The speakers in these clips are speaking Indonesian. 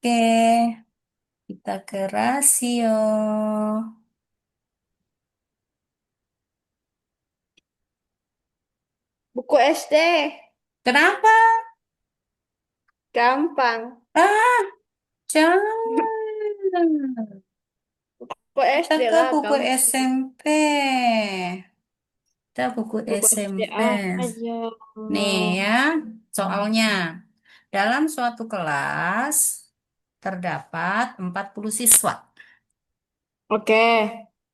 Oke, kita ke rasio. Buku SD. Kenapa? Gampang. Ah, jangan. Buku Kita SD ke lah, buku gampang. SMP. Kita buku Buku SD SMP. aja. Nih ya, soalnya. Dalam suatu kelas terdapat 40 siswa. Oke.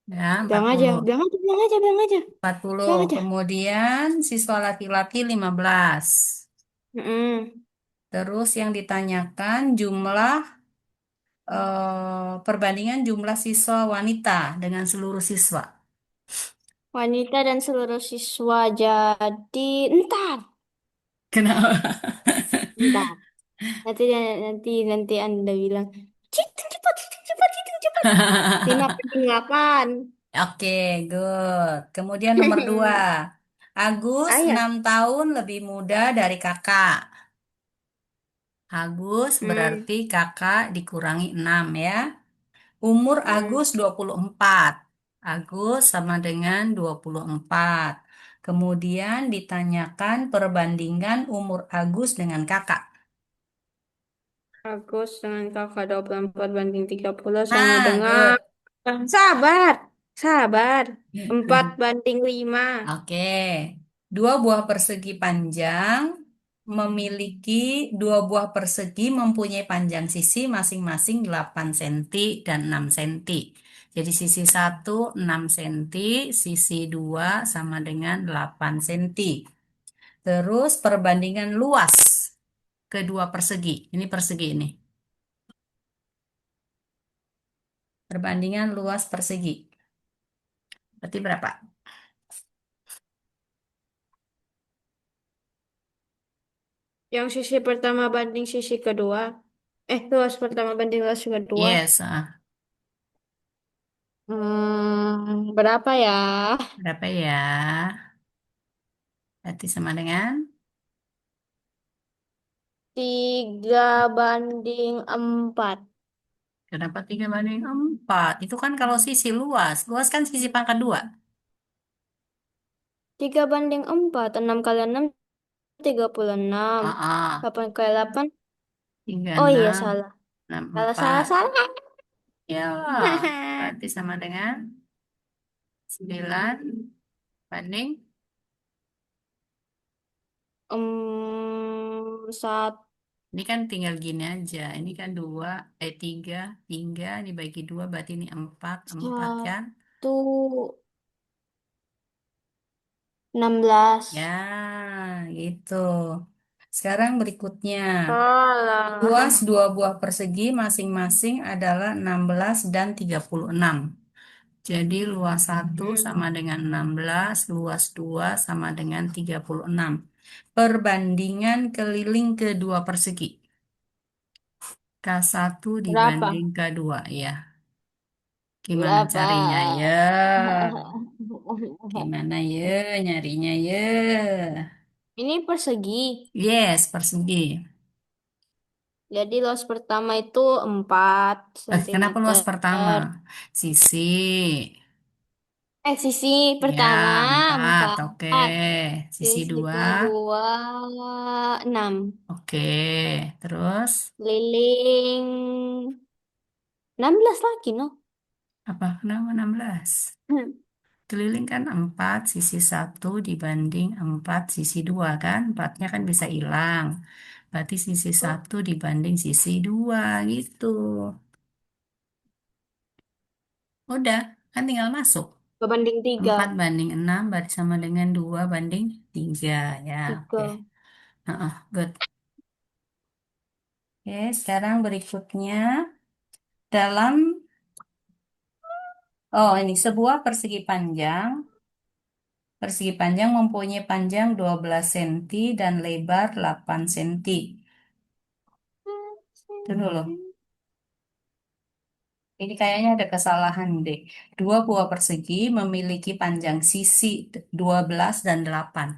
Ya, Bilang empat aja, puluh, bilang aja, bilang aja, bilang aja. empat puluh. Bilang aja. Kemudian siswa laki-laki 15. Mm-mm. Terus yang ditanyakan jumlah perbandingan jumlah siswa wanita dengan seluruh siswa. Wanita dan seluruh siswa jadi entar, Kenapa? entar. Nanti Anda bilang, hitung cepat, hitung cepat, hitung cepat. 5 banding 8. Oke, good. Kemudian nomor 2. Agus Ayah. 6 tahun lebih muda dari kakak. Agus Hmm. berarti kakak dikurangi 6 ya. Umur Hmm. Agus 24. Agus sama dengan 24. Kemudian ditanyakan perbandingan umur Agus dengan kakak. Agus dengan kakak 24 banding 30 sama Nah, dengan... good. Sabar, sabar. 4 banding 5. Oke, dua buah persegi panjang memiliki dua buah persegi mempunyai panjang sisi masing-masing 8 cm dan 6 cm. Jadi sisi satu 6 cm, sisi 2 sama dengan 8 cm. Terus perbandingan luas kedua persegi. Ini persegi ini. Perbandingan luas persegi. Berarti berapa? Yang sisi pertama banding sisi kedua. Luas pertama banding luas kedua. Yes, Berapa ya? berapa ya? Berarti sama dengan 3 banding 4. kenapa 3 banding 4? Itu kan kalau sisi luas. Luas kan sisi pangkat 2. 3 banding 4. 6 kali 6, 36. Ah, ah. 8 kali 8. tiga Oh iya, enam salah. enam Salah, salah, empat. salah. Ya, berarti sama dengan 9 banding. Satu. Ini kan tinggal gini aja. Ini kan 2, 3, 3. Ini bagi 2, berarti ini 4, 4 kan? 16. Ya, gitu. Sekarang berikutnya. Luas Salah. dua buah persegi masing-masing adalah 16 dan 36. Jadi luas satu Hmm. sama dengan 16, luas 2 sama dengan 36. Perbandingan keliling kedua persegi. K1 Berapa? dibanding K2 ya. Gimana Berapa? carinya ya? Gimana ya nyarinya ya? Ini persegi. Yes, persegi. Jadi luas pertama itu 4 Kenapa luas sentimeter. pertama? Sisi. Sisi Ya, pertama 4. 4. Oke. Sisi Sisi 2. kedua 6. Oke. Terus Keliling 16 lagi, no? apa? Kenapa 16? Keliling kan 4 sisi satu dibanding 4 sisi 2 kan? 4-nya kan bisa hilang. Berarti sisi satu dibanding sisi 2 gitu. Udah, kan tinggal masuk. 2 banding 3. 4 banding 6 berarti sama dengan 2 banding 3 ya. Oke. 3. Heeh, good. Oke, sekarang berikutnya dalam ini sebuah persegi panjang mempunyai panjang 12 cm dan lebar 8 cm. Itu dulu. Ini kayaknya ada kesalahan deh. Dua buah persegi memiliki panjang sisi 12 dan 8.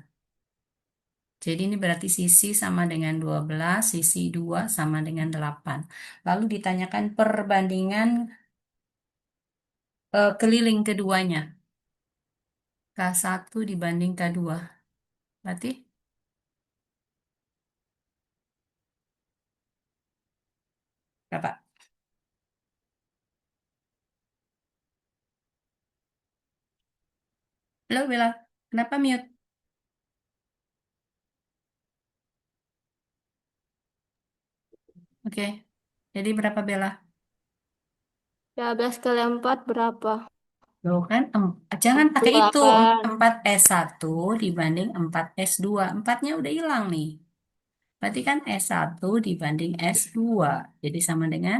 Jadi ini berarti sisi sama dengan 12, sisi 2 sama dengan 8. Lalu ditanyakan perbandingan keliling keduanya. K1 dibanding K2. Berarti berapa? Halo Bella, kenapa mute? Oke, jadi berapa Bella? 12 kali 4 berapa? Loh kan, jangan pakai itu. 8. 4S1 dibanding 4S2. Empatnya udah hilang nih. Berarti kan S1 dibanding S2. Jadi sama dengan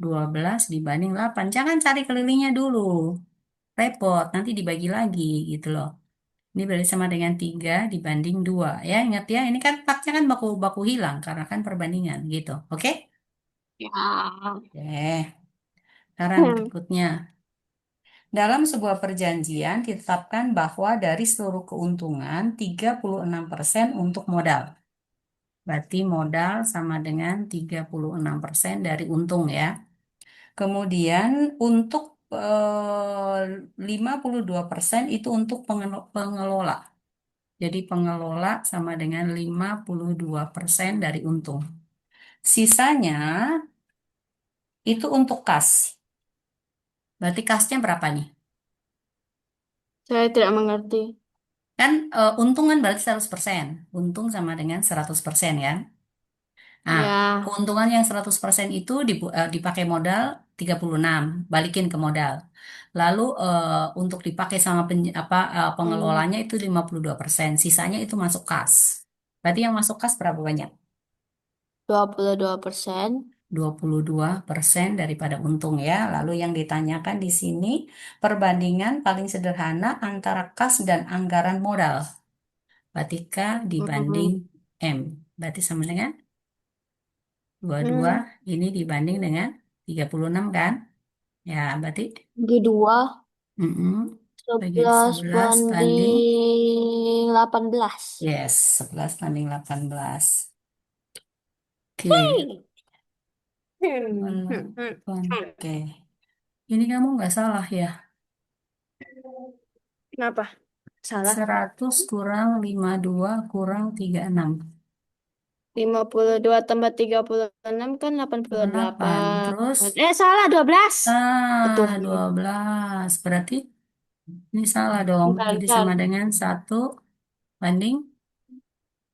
12 dibanding 8. Jangan cari kelilingnya dulu. Repot, nanti dibagi lagi gitu loh. Ini berarti sama dengan 3 dibanding 2. Ya, ingat ya, ini kan empatnya kan baku-baku hilang karena kan perbandingan gitu. Oke? Ya. Oke. Sekarang berikutnya. Dalam sebuah perjanjian ditetapkan bahwa dari seluruh keuntungan 36% untuk modal. Berarti modal sama dengan 36% dari untung ya. Kemudian untuk 52% itu untuk pengelola. Jadi pengelola sama dengan 52% dari untung. Sisanya itu untuk kas. Berarti kasnya berapa nih? Saya tidak mengerti. Kan untung kan berarti 100%. Untung sama dengan 100% ya. Nah, Ya. keuntungan yang 100% itu dipakai modal 36, balikin ke modal. Lalu untuk dipakai sama Hmm. pengelolanya itu 52%, sisanya itu masuk kas. Berarti yang masuk kas berapa banyak? 22%. 22% daripada untung ya. Lalu yang ditanyakan di sini perbandingan paling sederhana antara kas dan anggaran modal. Berarti K dibanding Hmm. M. Berarti sama dengan 22 Hmm. ini dibanding dengan 36 kan? Ya, berarti Bagi 2. mm-mm, bagi 11 11 banding, banding 18. yes, 11 banding 18. Oke, Hey. Hmm. Hmm. Hmm. 8. Hmm. Oke, ini kamu nggak salah ya. Kenapa? Salah. 100 kurang 52 kurang 36. 52 tambah 36 kan 8. 88. Terus, Salah 12. ah, Betul. 12. Berarti ini salah dong. Bentar, Jadi sama bentar. dengan 1 banding.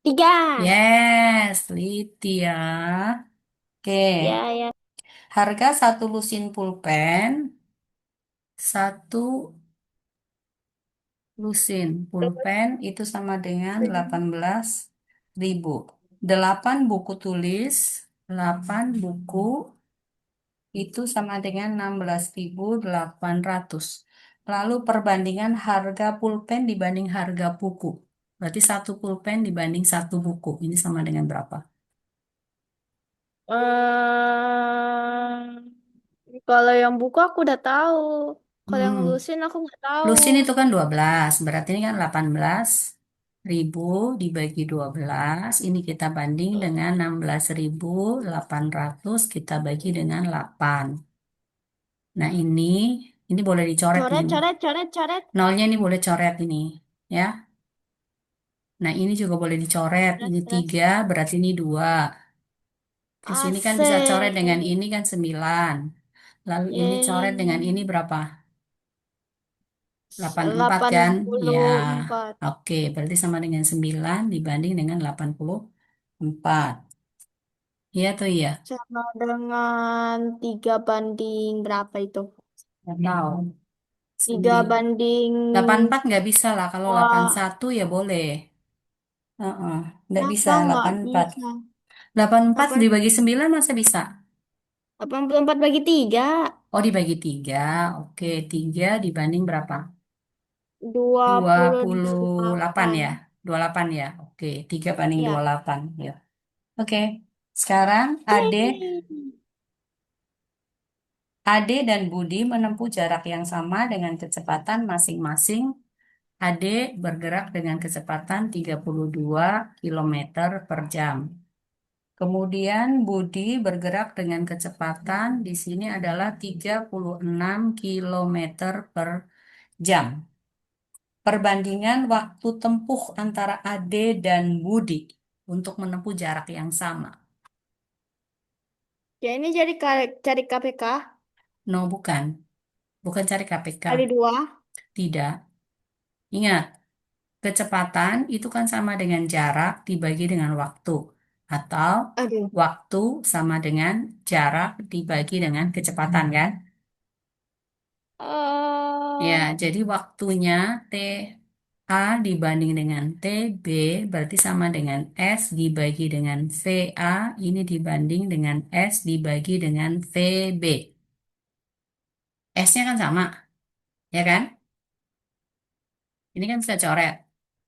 3. Yes, teliti ya. Oke. Ya, ya. Harga satu lusin pulpen, satu lusin pulpen itu sama dengan 18.000. 8 buku tulis, 8 buku itu sama dengan 16.800. Lalu perbandingan harga pulpen dibanding harga buku. Berarti satu pulpen dibanding satu buku. Ini sama dengan berapa? Kalau yang buku aku udah tahu. Kalau yang Hmm. lusin aku nggak tahu. Lusin itu kan 12, berarti ini kan 18.000 dibagi 12. Ini kita banding dengan 16.800 kita bagi dengan 8. Nah ini boleh dicoret Coret, ini. coret, coret, coret. Nolnya ini boleh coret ini, ya. Nah ini juga boleh dicoret. Terus, Ini terus. 3, berarti ini 2. Terus ini kan bisa coret Asik. dengan ini kan 9. Lalu ini coret dengan ini Yeay. berapa? 84 Delapan kan? Ya, puluh empat oke. Berarti sama dengan 9 dibanding dengan 84. Iya tuh iya. sama dengan 3 banding berapa itu? Nggak tahu. 3 banding 84 nggak bisa lah. Kalau dua. 81 ya boleh. Heeh, nggak bisa Kenapa nggak 84. bisa? 84 Delapan dibagi 9 masa bisa? 84 bagi 3. Oh dibagi 3. Oke, 3 dibanding berapa? Dua Dua puluh puluh delapan delapan ya? 28 ya? Oke, 3 banding dua puluh Ya. delapan Ya. Oke, sekarang Ade Yeay. Ade dan Budi menempuh jarak yang sama dengan kecepatan masing-masing Ade bergerak dengan kecepatan 32 kilometer per jam. Kemudian Budi bergerak dengan kecepatan di sini adalah 36 kilometer per jam. Perbandingan waktu tempuh antara Ade dan Budi untuk menempuh jarak yang sama. Ya ini jadi cari KPK No, bukan. Bukan cari KPK. kali dua. Tidak. Ingat, kecepatan itu kan sama dengan jarak dibagi dengan waktu. Atau Aduh. waktu sama dengan jarak dibagi dengan kecepatan, kan? Ya, eh jadi waktunya T A dibanding dengan T B berarti sama dengan S dibagi dengan V A ini dibanding dengan S dibagi dengan V B. S-nya kan sama, ya kan? Ini kan saya coret.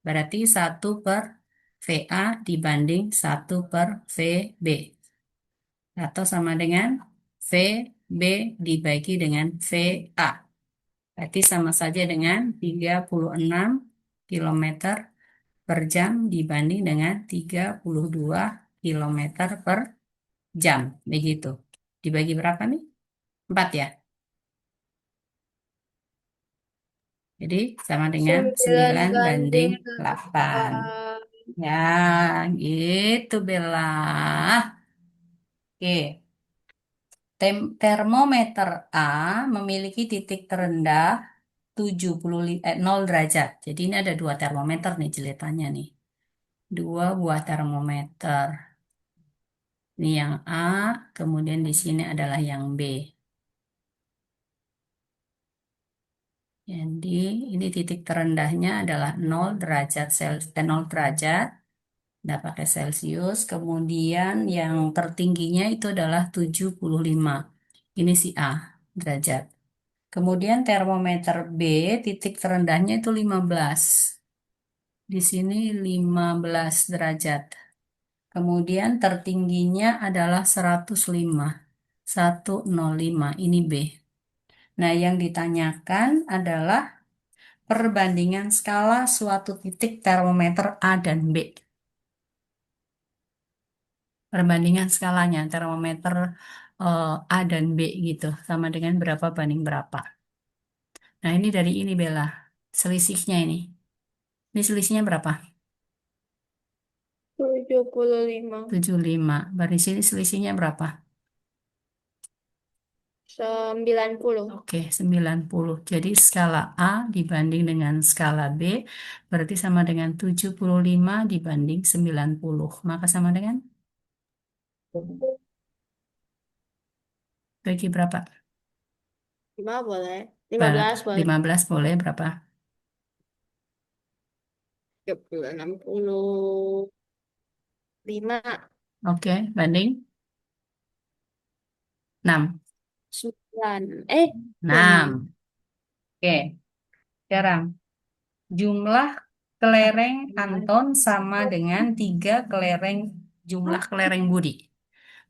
Berarti 1/VA dibanding 1/VB. Atau sama dengan VB dibagi dengan VA. Berarti sama saja dengan 36 kilometer per jam dibanding dengan 32 kilometer per jam. Begitu. Dibagi berapa nih? 4 ya. Jadi sama dengan 9 9 banding banding 8. 8. Ya, gitu Bella. Oke. Termometer A memiliki titik terendah 0 derajat. Jadi ini ada dua termometer nih jelitannya nih. Dua buah termometer. Ini yang A, kemudian di sini adalah yang B. Jadi ini titik terendahnya adalah 0 derajat 0 derajat. Udah pakai Celcius. Kemudian yang tertingginya itu adalah 75. Ini si A derajat. Kemudian termometer B, titik terendahnya itu 15. Di sini 15 derajat. Kemudian tertingginya adalah 105. 105, ini B. Nah, yang ditanyakan adalah perbandingan skala suatu titik termometer A dan B. Perbandingan skalanya termometer A dan B gitu, sama dengan berapa banding berapa. Nah, ini dari ini Bella. Selisihnya ini. Ini selisihnya berapa? 75. 75. Dari sini selisihnya berapa? 90. Oke, 90. Jadi skala A dibanding dengan skala B berarti sama dengan 75 dibanding 90. Maka sama dengan bagi berapa? 5 boleh. 15 boleh. 15 boleh berapa? 30, 65. Oke, banding 6. 9. Ya 6. 6. Oke, sekarang jumlah kelereng Anton sama dengan 3 kelereng jumlah kelereng Budi.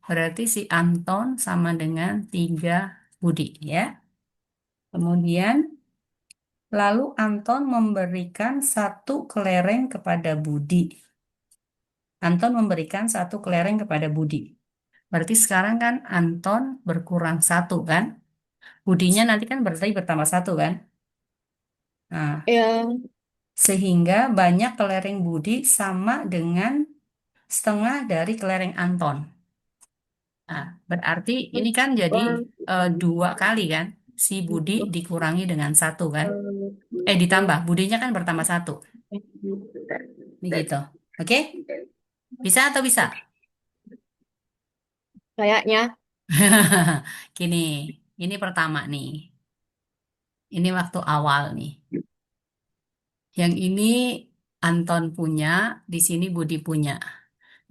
Berarti si Anton sama dengan 3 Budi ya. Kemudian lalu Anton memberikan satu kelereng kepada Budi. Anton memberikan satu kelereng kepada Budi. Berarti sekarang kan Anton berkurang satu kan? Budinya nanti kan berarti bertambah satu kan? Nah, Ya. sehingga banyak kelereng Budi sama dengan setengah dari kelereng Anton. Nah, berarti ini kan jadi 2 kali kan? Si Budi dikurangi dengan satu kan? Ditambah. Budinya kan bertambah satu. Begitu. Oke? Bisa atau bisa? Kayaknya. Gini, ini pertama nih. Ini waktu awal nih. Yang ini Anton punya, di sini Budi punya.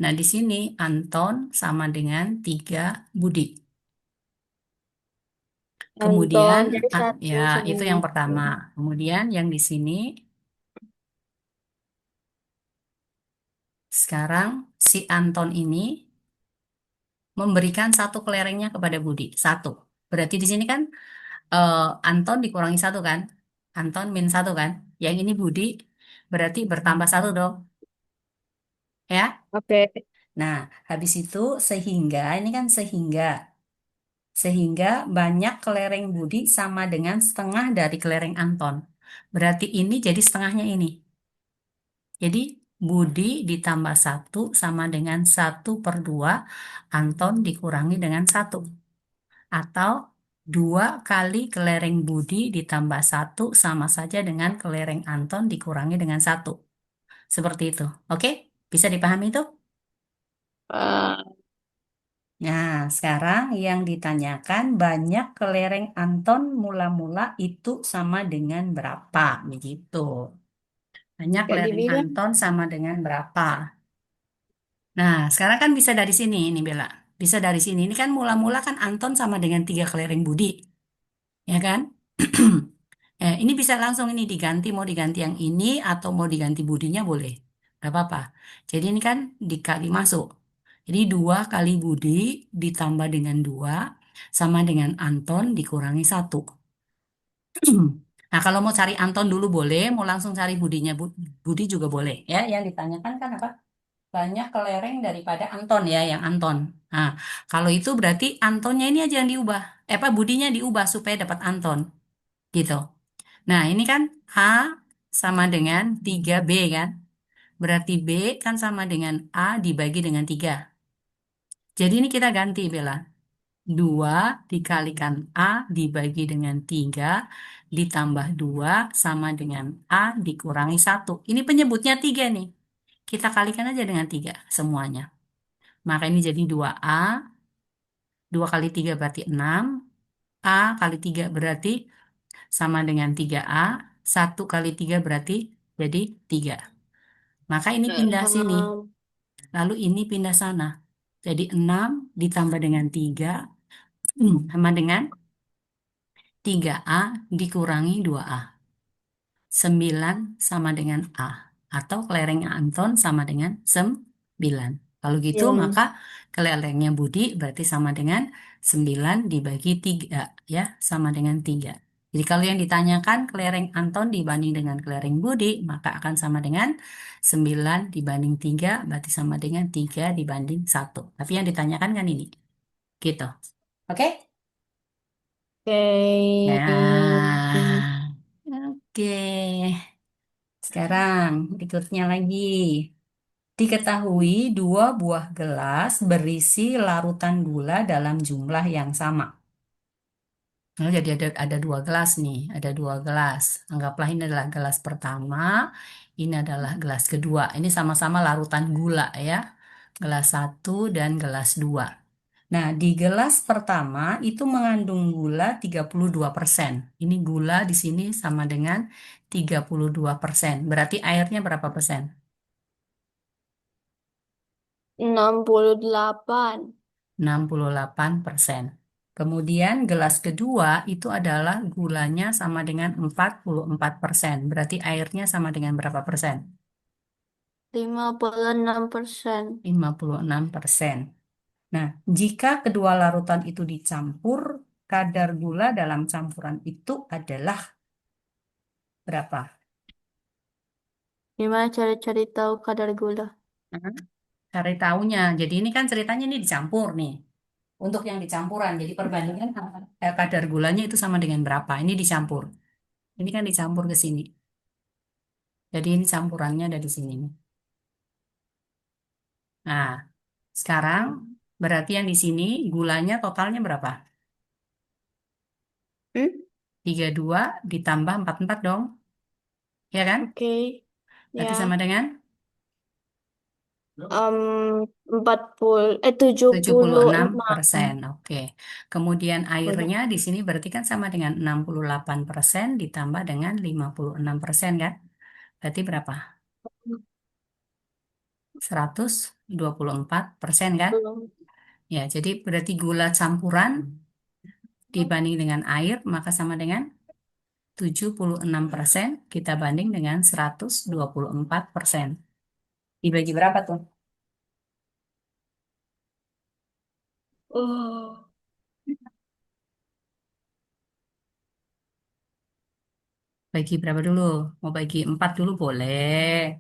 Nah, di sini Anton sama dengan 3 Budi. Anton Kemudian, jadi satu ya itu semua. yang pertama. Kemudian yang di sini, sekarang si Anton ini memberikan satu kelerengnya kepada Budi. Satu. Berarti di sini kan eh, Anton dikurangi satu kan? Anton min satu kan? yang ini Budi, berarti bertambah satu dong, ya. Oke. Nah, habis itu sehingga, ini kan sehingga banyak kelereng Budi sama dengan setengah dari kelereng Anton. Berarti ini jadi setengahnya ini. Jadi Budi ditambah satu sama dengan 1/2 Anton dikurangi dengan satu. Atau 2 kali kelereng Budi ditambah satu sama saja dengan kelereng Anton dikurangi dengan satu. Seperti itu. Oke? Bisa dipahami itu? Eh, Nah, sekarang yang ditanyakan banyak kelereng Anton mula-mula itu sama dengan berapa? Begitu. Banyak Gak kelereng dibilang. Anton sama dengan berapa? Nah, sekarang kan bisa dari sini, ini Bella. Bisa dari sini. Ini kan mula-mula kan Anton sama dengan 3 kelereng Budi. Ya kan? Ini bisa langsung ini diganti, mau diganti yang ini atau mau diganti budinya boleh. Gak apa-apa. Jadi ini kan dikali masuk. Jadi 2 kali budi ditambah dengan 2 sama dengan Anton dikurangi satu. Nah, kalau mau cari Anton dulu boleh, mau langsung cari budinya Budi juga boleh. Ya, yang ditanyakan kan apa? Banyak kelereng daripada Anton ya, yang Anton. Nah, kalau itu berarti Antonnya ini aja yang diubah. Apa budinya diubah supaya dapat Anton. Gitu. Nah, ini kan A sama dengan 3B kan? Berarti B kan sama dengan A dibagi dengan 3. Jadi ini kita ganti, Bella. 2 dikalikan A dibagi dengan 3 ditambah 2 sama dengan A dikurangi satu. Ini penyebutnya 3 nih. Kita kalikan aja dengan 3 semuanya. Maka ini jadi 2A. 2 kali 3 berarti 6. A kali 3 berarti sama dengan 3A. 1 kali 3 berarti jadi 3. Maka ini pindah sini. Paham. Lalu ini pindah sana. Jadi 6 ditambah dengan 3 sama dengan 3A dikurangi 2A. 9 sama dengan A. Atau kelerengnya Anton sama dengan 9. Kalau gitu Ya. maka kelerengnya Budi berarti sama dengan 9 dibagi 3. Ya, sama dengan 3. Jadi kalau yang ditanyakan kelereng Anton dibanding dengan kelereng Budi, maka akan sama dengan 9 dibanding 3, berarti sama dengan 3 dibanding satu. Tapi yang ditanyakan kan ini. Gitu. Oke? Nah, oke. Sekarang berikutnya lagi. Diketahui 2 buah gelas berisi larutan gula dalam jumlah yang sama. Nah, jadi ada 2 gelas nih, ada 2 gelas. Anggaplah ini adalah gelas pertama, ini adalah gelas kedua. Ini sama-sama larutan gula ya. Gelas satu dan gelas dua. Nah, di gelas pertama itu mengandung gula 32%. Ini gula di sini sama dengan 32%. Berarti airnya berapa persen? 68. 68%. Kemudian gelas kedua itu adalah gulanya sama dengan 44%. Berarti airnya sama dengan berapa persen? 56%. 56%. Nah, jika kedua larutan itu dicampur, kadar gula dalam campuran itu adalah berapa? Gimana cara cari tahu kadar gula? Nah, cari tahunya. Jadi ini kan ceritanya ini dicampur nih. Untuk yang dicampuran, jadi perbandingan kadar gulanya itu sama dengan berapa? Ini dicampur. Ini kan dicampur ke sini. Jadi ini campurannya ada di sini nih. Nah, sekarang berarti yang di sini gulanya totalnya berapa? Hmm? 32 ditambah 44 dong. Ya kan? Oke. Berarti sama Ya. dengan tujuh tujuh puluh puluh enam enam persen. Oke. Kemudian Udah. airnya di sini berarti kan sama dengan 68% ditambah dengan 56% kan? Berarti berapa? 124% kan? Belum. Ya, jadi berarti gula campuran dibanding dengan air maka sama dengan 76% kita banding dengan 124%. Dibagi berapa tuh? Oh. Bagi berapa dulu? Mau bagi 4 dulu boleh.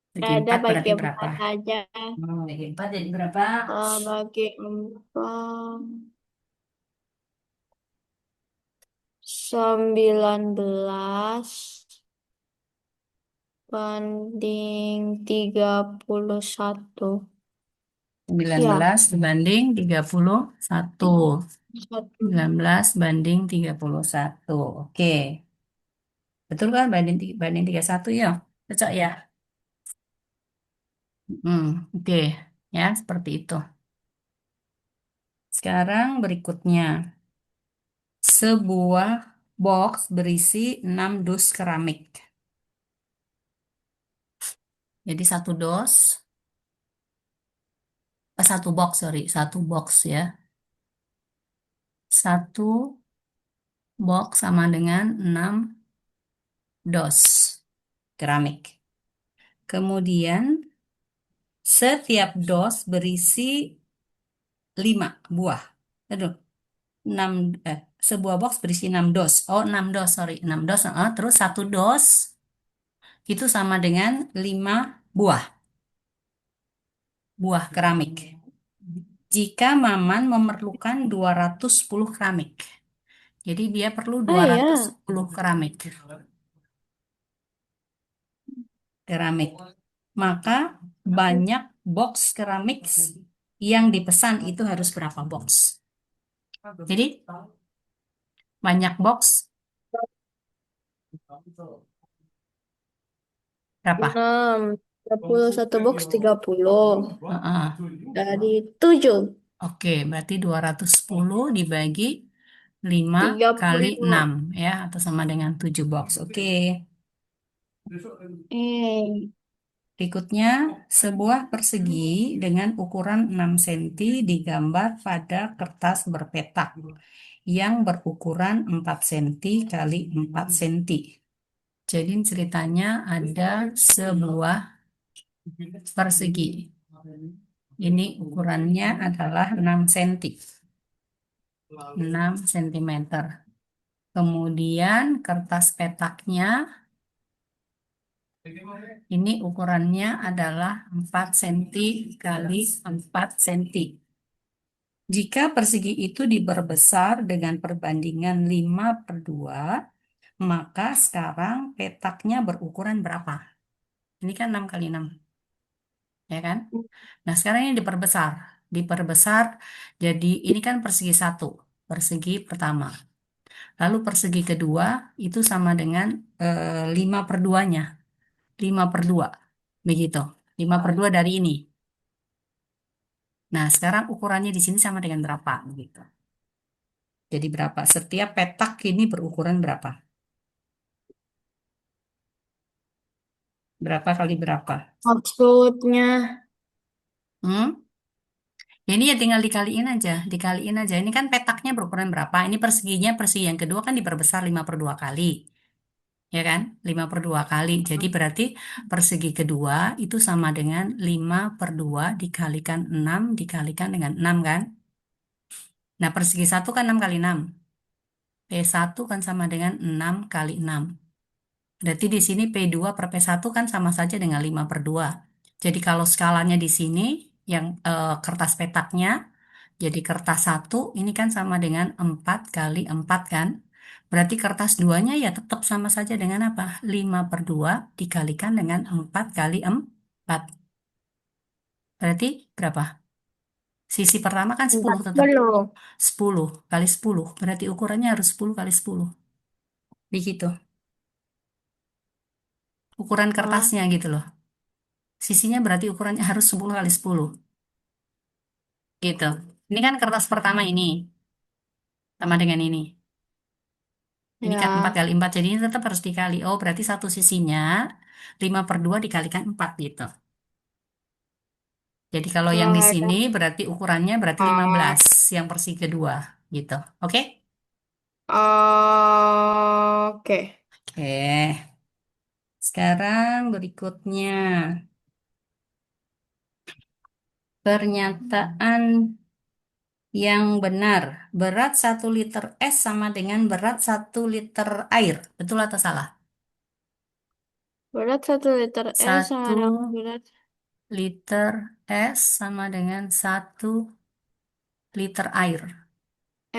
Bagi Gak ada 4 bagi berarti berapa? 4 aja. Bagi 4 jadi berapa? Bagi 4. 19 banding 31. sembilan Ya, belas dibanding 31. satu. 19 banding 31. Oke. Betul kan banding 31 ya? Cocok ya? Oke. Ya, seperti itu. Sekarang berikutnya. Sebuah box berisi 6 dus keramik. Jadi satu dos, satu box, sorry, satu box ya. Satu box sama dengan 6 dos keramik. Kemudian setiap dos berisi 5 buah. Aduh, 6 sebuah box berisi 6 dos. Oh, 6 dos, sorry, 6 dos. Terus satu dos itu sama dengan 5 buah keramik. Jika Maman memerlukan 210 keramik. Jadi dia perlu Ah dua ratus ya. sepuluh keramik. Keramik. Maka banyak box keramik yang dipesan itu harus berapa box? Jadi banyak box berapa? 6. 31 box 30. Heeh. Dari 7. Oke, berarti 210 dibagi 5 tiga kali puluh 6 lima ya, atau sama dengan 7 box. Oke. Eh, Berikutnya, sebuah persegi dengan ukuran 6 cm digambar pada kertas berpetak yang berukuran 4 cm kali 4 cm. Jadi ceritanya ada sebuah persegi. Ini ukurannya adalah 6 cm. 6 cm. Kemudian kertas petaknya ini ukurannya adalah 4 cm kali 4 cm. Jika persegi itu diperbesar dengan perbandingan 5/2, maka sekarang petaknya berukuran berapa? Ini kan 6 kali 6, ya kan? Nah, sekarang ini diperbesar. Diperbesar, jadi ini kan persegi satu, persegi pertama. Lalu persegi kedua itu sama dengan 5/2-nya. 5/2, begitu. 5/2 dari ini. Nah, sekarang ukurannya di sini sama dengan berapa? Begitu. Jadi berapa? Setiap petak ini berukuran berapa? Berapa kali berapa? maksudnya Hmm? Ya, ini ya tinggal dikaliin aja, dikaliin aja. Ini kan petaknya berukuran berapa? Ini perseginya, persegi yang kedua kan diperbesar 5/2 kali, ya kan? 5/2 kali. Jadi berarti persegi kedua itu sama dengan 5/2 dikalikan 6 dikalikan dengan 6 kan? Nah, persegi satu kan 6 kali 6. P1 kan sama dengan 6 kali 6. Berarti di sini P2 per P1 kan sama saja dengan 5/2. Jadi kalau skalanya di sini, yang kertas petaknya, jadi kertas satu ini kan sama dengan 4 kali 4 kan. Berarti kertas duanya ya tetap sama saja dengan apa? 5/2 dikalikan dengan 4 kali 4. Berarti berapa? Sisi pertama kan 10 empat tetap. puluh 10 kali 10. Berarti ukurannya harus 10 kali 10. Begitu. Ukuran Ah, kertasnya gitu loh. Sisinya berarti ukurannya harus 10 kali 10. Gitu. Ini kan kertas pertama ini. Sama dengan ini. Ini kan 4 ya. kali 4, jadi ini tetap harus dikali. Oh, berarti satu sisinya 5/2 dikalikan 4 gitu. Jadi kalau yang di sini Ah, berarti ukurannya berarti ah, 15 yang persegi kedua gitu. Oke? oke. Oke. Sekarang berikutnya . Pernyataan Yang benar, berat 1 liter es sama dengan berat 1 liter air. Betul atau salah? Berat 1 liter es sama Satu dengan berat. liter es sama dengan 1 liter air.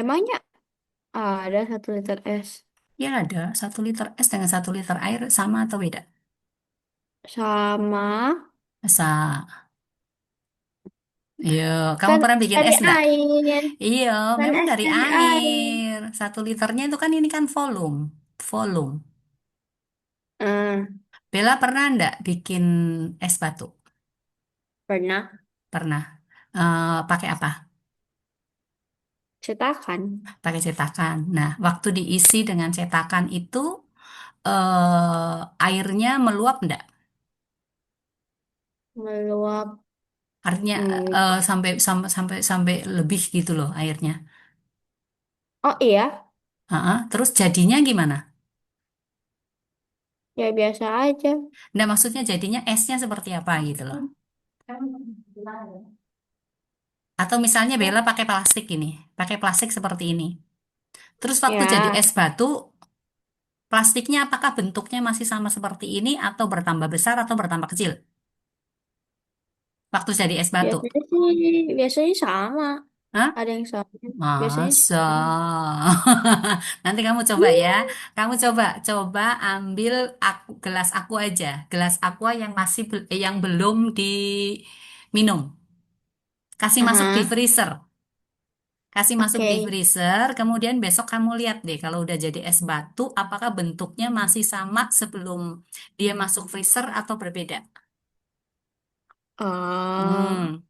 Emangnya ada 1 liter es? Ya ada, 1 liter es dengan 1 liter air sama atau beda? Sama. Masa? Iya, kamu Kan pernah bikin dari es nggak? air. Iya, Kan memang es dari dari air. air. 1 liternya itu kan ini kan volume. Volume. Hmm, Bella pernah nggak bikin es batu? pernah. Pernah. Pakai apa? Cetakan. Pakai cetakan. Nah, waktu diisi dengan cetakan itu airnya meluap enggak? Meluap. Artinya Hmm. sampai sampai sampai sampai lebih gitu loh airnya. Oh iya. Terus jadinya gimana? Ya biasa aja. Nah, maksudnya jadinya esnya seperti apa gitu loh. Atau misalnya Bella pakai plastik ini, pakai plastik seperti ini. Terus waktu jadi Ya. es batu, plastiknya apakah bentuknya masih sama seperti ini atau bertambah besar atau bertambah kecil? Waktu jadi es batu. Biasanya sama. Hah? Ada yang sama. Biasanya Masa? sama. Nanti kamu coba ya. Iya. Kamu coba ambil gelas aku aja. Gelas aqua yang masih yang belum diminum. Kasih masuk di Aha. freezer. Kasih masuk di Oke. freezer, kemudian besok kamu lihat deh kalau udah jadi es batu, apakah bentuknya masih sama sebelum dia masuk freezer atau berbeda. Oh. Hmm,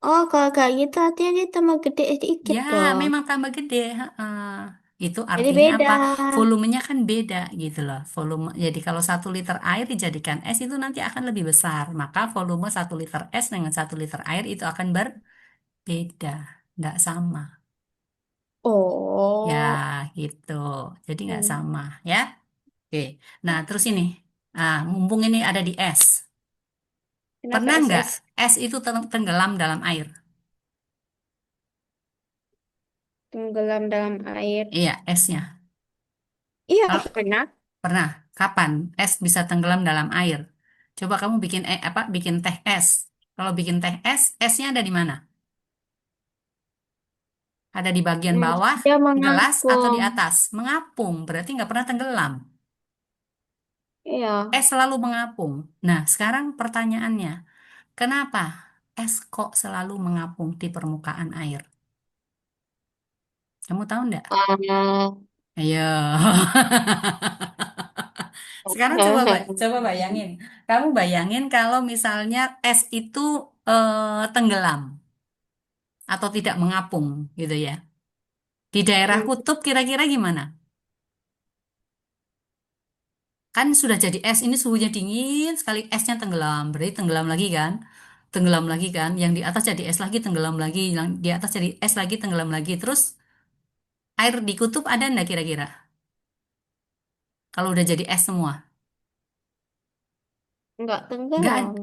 Oh, kalau kayak gitu artinya dia tambah gede sedikit ya dong. memang tambah gede. Heeh. Itu Jadi artinya beda. apa? Volumenya kan beda gitu loh. Volume. Jadi kalau 1 liter air dijadikan es itu nanti akan lebih besar. Maka volume 1 liter es dengan 1 liter air itu akan berbeda, nggak sama. Ya Oh. gitu. Jadi nggak Hmm. sama ya. Oke, nah terus ini, mumpung ini ada di es, Kenapa pernah nggak SS es itu tenggelam dalam air? tenggelam dalam air? Iya, esnya. Iya, Kalau pernah. pernah, kapan es bisa tenggelam dalam air? Coba kamu bikin apa? Bikin teh es. Kalau bikin teh es, esnya ada di mana? Ada di bagian Hmm, bawah dia gelas atau di mengapung. atas? Mengapung, berarti nggak pernah tenggelam. Iya. Es selalu mengapung. Nah, sekarang pertanyaannya, kenapa es kok selalu mengapung di permukaan air? Kamu tahu nggak? Ah. Ayo. Sekarang coba coba bayangin. Kamu bayangin kalau misalnya es itu tenggelam atau tidak mengapung gitu ya. Di daerah Hmm. kutub kira-kira gimana? Kan sudah jadi es, ini suhunya dingin sekali, esnya tenggelam. Berarti tenggelam lagi kan? Tenggelam lagi kan? Yang di atas jadi es lagi, tenggelam lagi. Yang di atas jadi es lagi, tenggelam lagi. Terus air di kutub ada nggak kira-kira? Kalau udah jadi es semua? Nggak Nggak tenggelam. ada.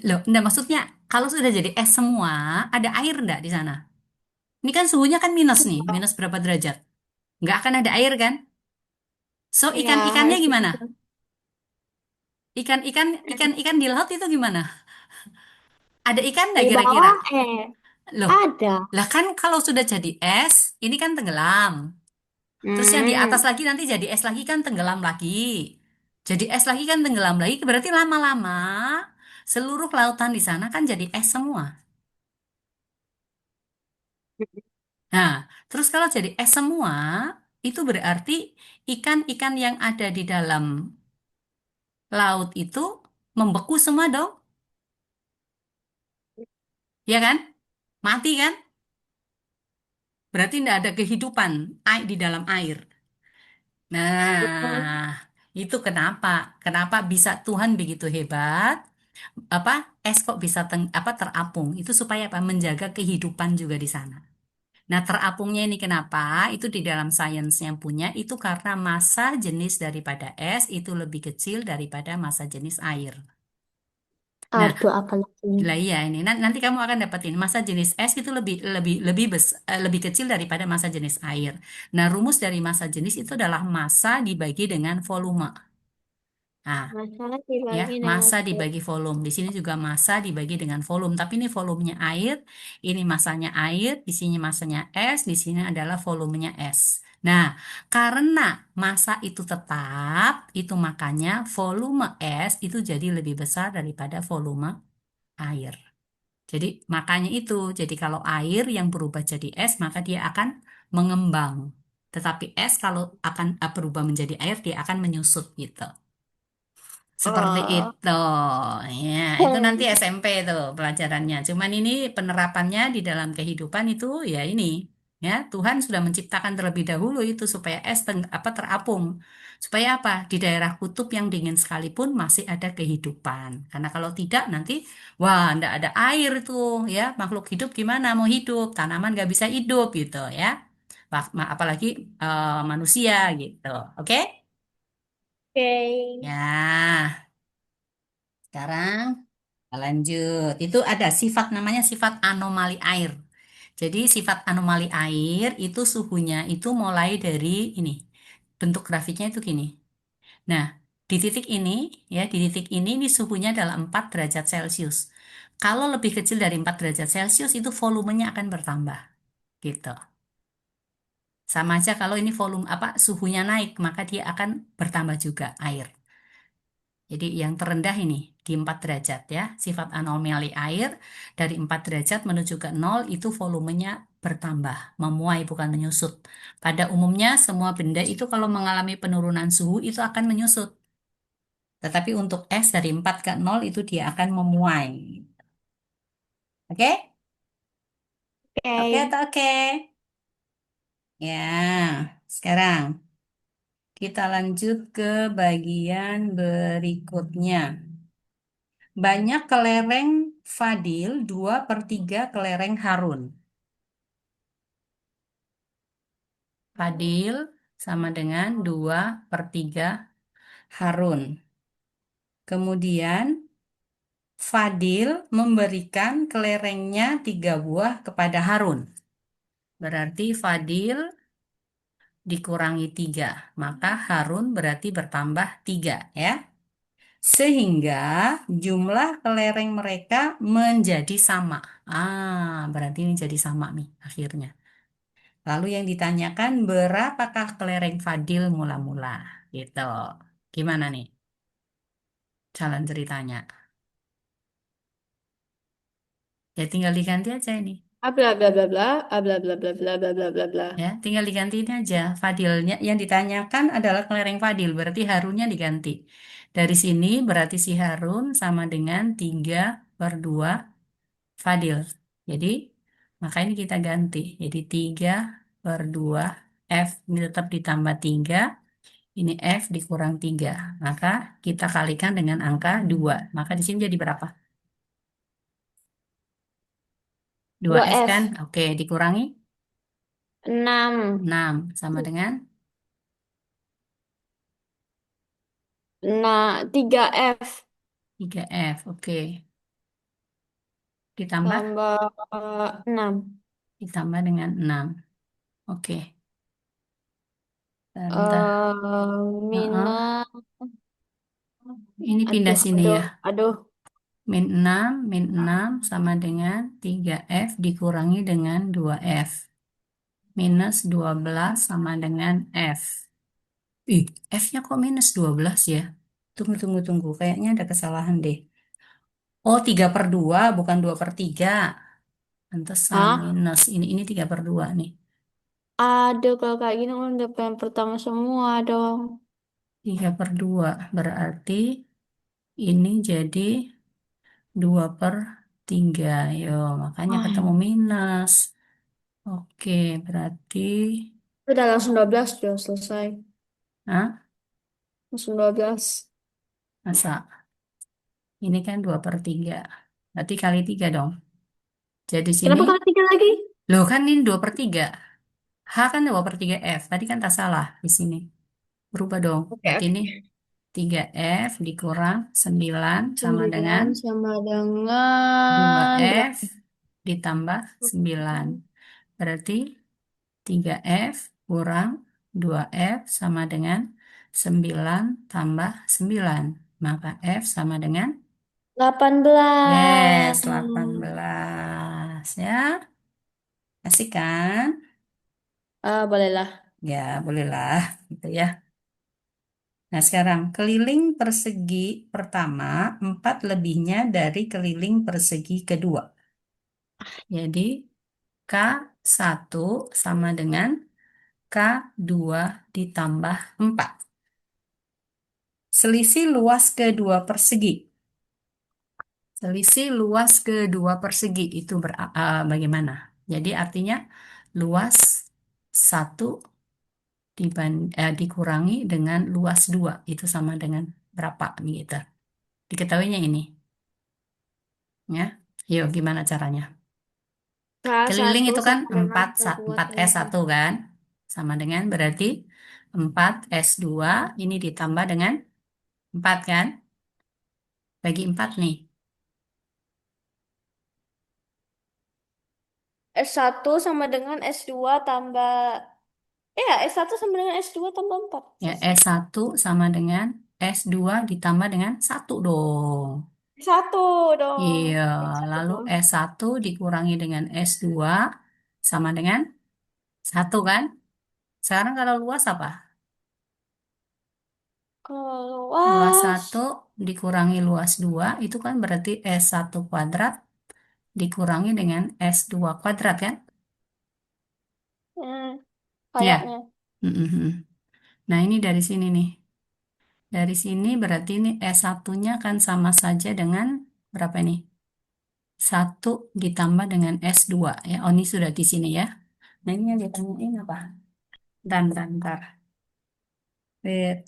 Loh, enggak maksudnya kalau sudah jadi es semua, ada air nggak di sana? Ini kan suhunya kan minus nih, minus berapa derajat? Nggak akan ada air kan? So Ya, ikan-ikannya harus gimana? gitu. Ikan-ikan di laut itu gimana? Ada ikan nggak Di kira-kira? bawah Loh, ada. lah kan kalau sudah jadi es, ini kan tenggelam. Terus yang di atas Hmm. lagi nanti jadi es lagi kan tenggelam lagi. Jadi es lagi kan tenggelam lagi, berarti lama-lama seluruh lautan di sana kan jadi es semua. Nah, terus kalau jadi es semua, itu berarti ikan-ikan yang ada di dalam laut itu membeku semua dong, ya kan? Mati kan? Berarti tidak ada kehidupan di dalam air. Nah, itu kenapa? Kenapa bisa Tuhan begitu hebat? Apa es kok bisa terapung? Itu supaya apa? Menjaga kehidupan juga di sana. Nah, terapungnya ini kenapa? Itu di dalam sainsnya punya itu karena massa jenis daripada es itu lebih kecil daripada massa jenis air. Nah, Aduh, apa lagi nih? lah iya ini nanti kamu akan dapetin massa jenis es itu lebih lebih lebih kecil daripada massa jenis air. Nah, rumus dari massa jenis itu adalah massa dibagi dengan volume. Nah, Masalah ya, dibagi dengan massa dibagi volume. Di sini juga massa dibagi dengan volume, tapi ini volumenya air, ini massanya air, di sini massanya es, di sini adalah volumenya es. Nah, karena massa itu tetap, itu makanya volume es itu jadi lebih besar daripada volume air. Jadi makanya itu, jadi kalau air yang berubah jadi es, maka dia akan mengembang. Tetapi es kalau akan berubah menjadi air, dia akan menyusut gitu. Seperti Oh, itu. Ya, itu nanti SMP itu pelajarannya. Cuman ini penerapannya di dalam kehidupan itu ya ini. Ya, Tuhan sudah menciptakan terlebih dahulu itu supaya es terapung. Supaya apa? Di daerah kutub yang dingin sekalipun masih ada kehidupan. Karena kalau tidak nanti wah, ndak ada air itu ya. Makhluk hidup gimana mau hidup? Tanaman nggak bisa hidup gitu ya. Apalagi manusia gitu. Oke? oke. Ya. Sekarang lanjut. Itu ada sifat namanya sifat anomali air. Jadi sifat anomali air itu suhunya itu mulai dari ini. Bentuk grafiknya itu gini. Nah, di titik ini ya, di titik ini suhunya adalah 4 derajat Celcius. Kalau lebih kecil dari 4 derajat Celcius itu volumenya akan bertambah gitu. Sama aja kalau ini volume suhunya naik, maka dia akan bertambah juga air. Jadi yang terendah ini di 4 derajat ya, sifat anomali air dari 4 derajat menuju ke nol itu volumenya bertambah, memuai bukan menyusut. Pada umumnya semua benda itu kalau mengalami penurunan suhu itu akan menyusut. Tetapi untuk es dari 4 ke nol itu dia akan memuai. Oke? Oke Oke. atau oke? Ya, sekarang kita lanjut ke bagian berikutnya. Banyak kelereng Fadil, 2/3 kelereng Harun. Fadil sama dengan 2/3 Harun. Kemudian Fadil memberikan kelerengnya 3 buah kepada Harun. Berarti Fadil dikurangi 3. Maka Harun berarti bertambah 3 ya. Sehingga jumlah kelereng mereka menjadi sama. Berarti ini jadi sama nih akhirnya. Lalu yang ditanyakan berapakah kelereng Fadil mula-mula? Gitu. Gimana nih jalan ceritanya? Ya tinggal diganti aja ini. Ah, bla bla bla bla, ah, bla bla bla bla bla bla bla bla. Ya, tinggal diganti ini aja. Fadilnya yang ditanyakan adalah kelereng Fadil, berarti Harunnya diganti. Dari sini berarti si Harun sama dengan 3/2 Fadil. Jadi, maka ini kita ganti. Jadi 3/2 F ini tetap ditambah 3. Ini F dikurang 3. Maka kita kalikan dengan angka 2. Maka di sini jadi berapa? Dua Dua F kan? f Oke, dikurangi 6. 6 sama dengan Nah, 3F 3F. Oke, ditambah tambah 6. ditambah dengan 6. Oke, bentar. Heeh. Minus. Ini pindah Aduh, sini aduh, ya. aduh. Min 6 sama dengan 3F dikurangi dengan 2F. Minus 12 sama dengan F. Ih, F-nya kok minus 12 ya? Tunggu, tunggu, tunggu. Kayaknya ada kesalahan deh. Oh, 3/2 bukan 2/3. Pantesan Hah? minus. Ini 3/2 nih. Aduh, kalau kayak gini kan udah yang pertama semua dong. 3/2. Berarti ini jadi 2/3. Yo, makanya ketemu Ah, minus. Oke, berarti... udah langsung 12 udah selesai. Hah? Langsung 12. Masa? Ini kan 2/3. Berarti kali 3 dong. Jadi sini, Kenapa kali 3 lagi? loh kan ini 2/3. H kan 2/3 F. Tadi kan tak salah di sini. Berubah dong. Oke, Berarti ini oke. 3F dikurang 9 sama dengan 9 sama dua dengan f berapa? ditambah 9. Berarti 3F kurang 2F sama dengan 9 tambah 9. Maka F sama dengan 18. yes, 18 ya. Asik kan? Ah, bolehlah. Ya, bolehlah gitu ya. Nah, sekarang keliling persegi pertama 4 lebihnya dari keliling persegi kedua. Jadi K1 sama dengan K2 ditambah 4. Selisih luas kedua persegi. Selisih luas kedua persegi itu bagaimana? Jadi artinya luas satu dikurangi dengan luas 2 itu sama dengan berapa gitu. Diketahuinya ini ya. Yuk gimana caranya? Keliling K1 itu kan sama dengan 4 K2 s tambah. satu kan? Sama dengan berarti 4S2 ini ditambah dengan 4 kan? Bagi 4 nih. S1 sama dengan S2 tambah. S1 sama dengan S2 tambah 4. Ya, S1 sama dengan S2 ditambah dengan satu dong. Satu dong. Iya, S1 lalu dong. S1 dikurangi dengan S2 sama dengan satu kan? Sekarang kalau luas apa? Kalau Luas luas. satu dikurangi luas 2 itu kan berarti S1 kuadrat dikurangi dengan S2 kuadrat kan? Hmm, Ya. kayaknya. Mm-mm. Nah, ini dari sini nih. Dari sini berarti ini S1-nya kan sama saja dengan berapa ini? Satu ditambah dengan S2 ya. Oh, ini sudah di sini ya. Nah, ini yang ditanyain apa? Dan. Wait.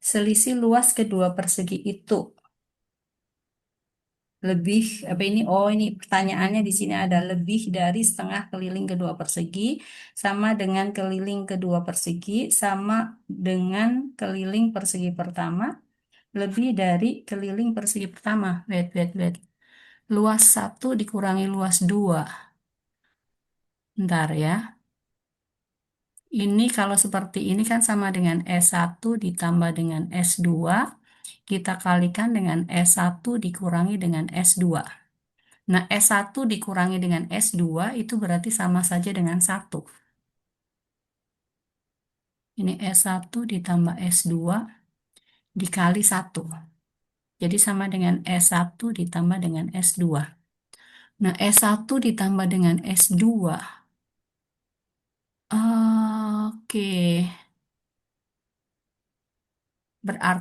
Selisih luas kedua persegi itu lebih apa ini? Oh, ini pertanyaannya di sini ada lebih dari setengah keliling kedua persegi sama dengan keliling kedua persegi sama dengan keliling persegi pertama lebih dari keliling persegi pertama. Wait. Luas satu dikurangi luas 2. Ntar ya. Ini kalau seperti ini kan sama dengan S1 ditambah dengan S2. Kita kalikan dengan S1 dikurangi dengan S2. Nah, S1 dikurangi dengan S2 itu berarti sama saja dengan satu. Ini S1 ditambah S2 dikali satu. Jadi sama dengan S1 ditambah dengan S2. Nah, S1 ditambah dengan S2. Oke. Berarti